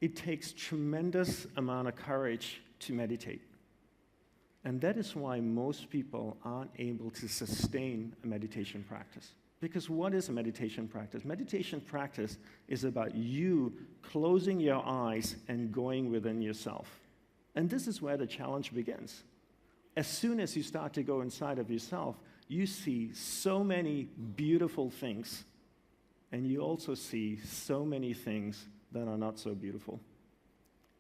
It takes tremendous amount of courage to meditate. And that is why most people aren't able to sustain a meditation practice. Because what is a meditation practice? Meditation practice is about you closing your eyes and going within yourself. And this is where the challenge begins. As soon as you start to go inside of yourself, you see so many beautiful things, and you also see so many things that are not so beautiful.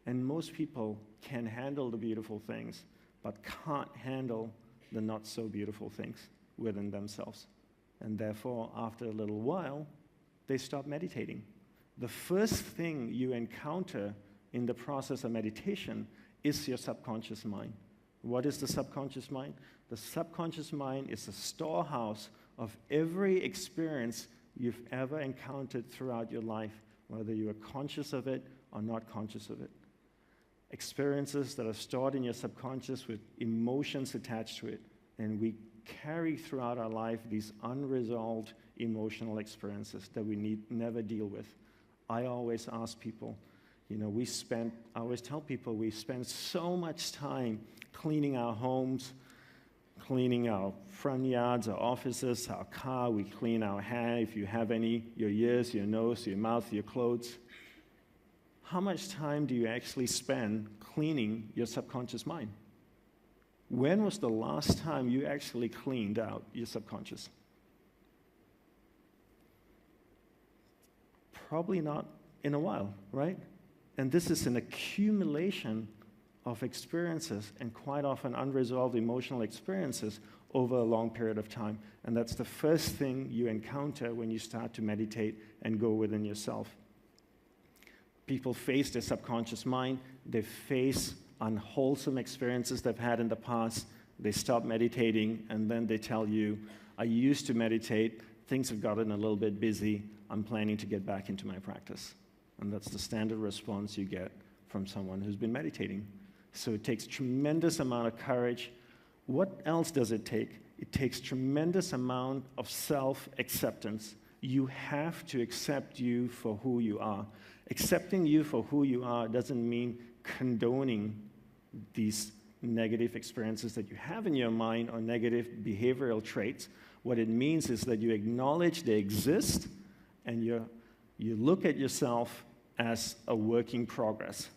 And most people can handle the beautiful things, but can't handle the not so beautiful things within themselves. And therefore, after a little while, they stop meditating. The first thing you encounter in the process of meditation is your subconscious mind. What is the subconscious mind? The subconscious mind is a storehouse of every experience you've ever encountered throughout your life, whether you are conscious of it or not conscious of it. Experiences that are stored in your subconscious with emotions attached to it. And we carry throughout our life these unresolved emotional experiences that we never deal with. I always ask people, I always tell people we spend so much time cleaning our homes, cleaning our front yards, our offices, our car. We clean our hair, if you have any, your ears, your nose, your mouth, your clothes. How much time do you actually spend cleaning your subconscious mind? When was the last time you actually cleaned out your subconscious? Probably not in a while, right? And this is an accumulation of experiences, and quite often unresolved emotional experiences over a long period of time. And that's the first thing you encounter when you start to meditate and go within yourself. People face their subconscious mind. They face unwholesome experiences they've had in the past. They stop meditating, and then they tell you, I used to meditate. Things have gotten a little bit busy. I'm planning to get back into my practice. And that's the standard response you get from someone who's been meditating. So it takes tremendous amount of courage. What else does it take? It takes tremendous amount of self-acceptance. You have to accept you for who you are. Accepting you for who you are doesn't mean condoning these negative experiences that you have in your mind or negative behavioral traits. What it means is that you acknowledge they exist, and you look at yourself as a work in progress.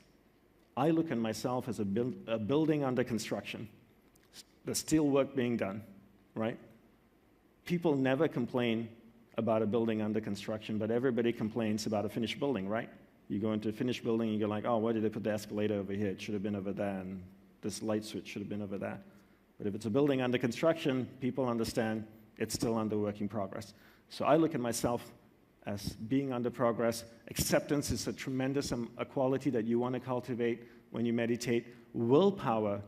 I look at myself as a building under construction. There's still work being done, right? People never complain about a building under construction, but everybody complains about a finished building, right? You go into a finished building and you're like, oh, why did they put the escalator over here? It should have been over there, and this light switch should have been over there. But if it's a building under construction, people understand it's still under work in progress. So I look at myself as being under progress. Acceptance is a tremendous a quality that you want to cultivate when you meditate. Willpower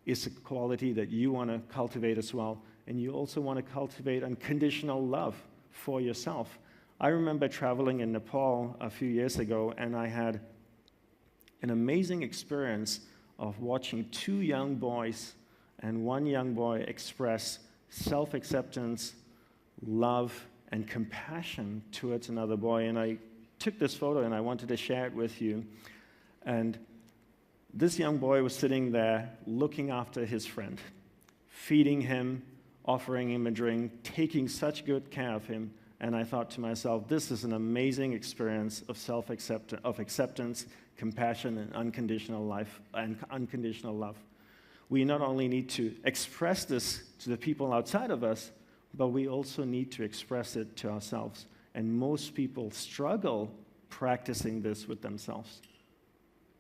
is a quality that you want to cultivate as well. And you also want to cultivate unconditional love for yourself. I remember traveling in Nepal a few years ago, and I had an amazing experience of watching two young boys and one young boy express self-acceptance, love, and compassion towards another boy. And I took this photo and I wanted to share it with you. And this young boy was sitting there looking after his friend, feeding him, offering him a drink, taking such good care of him. And I thought to myself, this is an amazing experience of acceptance, compassion, and unconditional love. We not only need to express this to the people outside of us, but we also need to express it to ourselves. And most people struggle practicing this with themselves.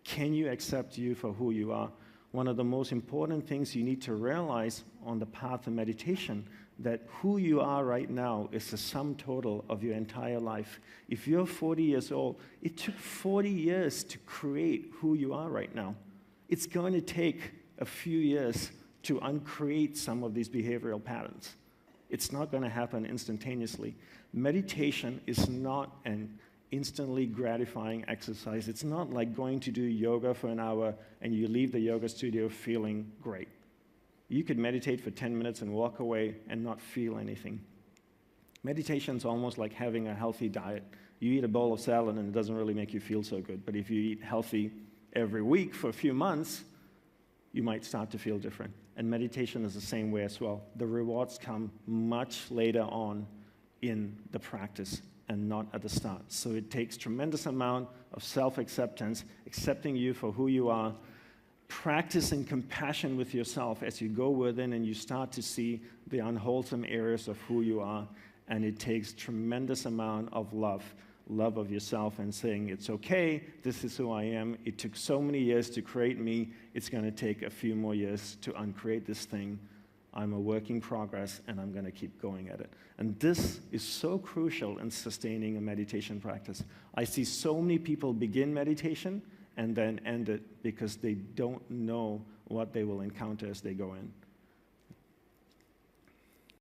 Can you accept you for who you are? One of the most important things you need to realize on the path of meditation, that who you are right now is the sum total of your entire life. If you're 40 years old, it took 40 years to create who you are right now. It's going to take a few years to uncreate some of these behavioral patterns. It's not going to happen instantaneously. Meditation is not an instantly gratifying exercise. It's not like going to do yoga for an hour and you leave the yoga studio feeling great. You could meditate for 10 minutes and walk away and not feel anything. Meditation is almost like having a healthy diet. You eat a bowl of salad and it doesn't really make you feel so good. But if you eat healthy every week for a few months, you might start to feel different. And meditation is the same way as well. The rewards come much later on in the practice and not at the start. So it takes tremendous amount of self-acceptance, accepting you for who you are, practicing compassion with yourself as you go within and you start to see the unwholesome areas of who you are. And it takes tremendous amount of love of yourself and saying, it's okay, this is who I am. It took so many years to create me. It's going to take a few more years to uncreate this thing. I'm a work in progress, and I'm going to keep going at it. And this is so crucial in sustaining a meditation practice. I see so many people begin meditation and then end it because they don't know what they will encounter as they go in.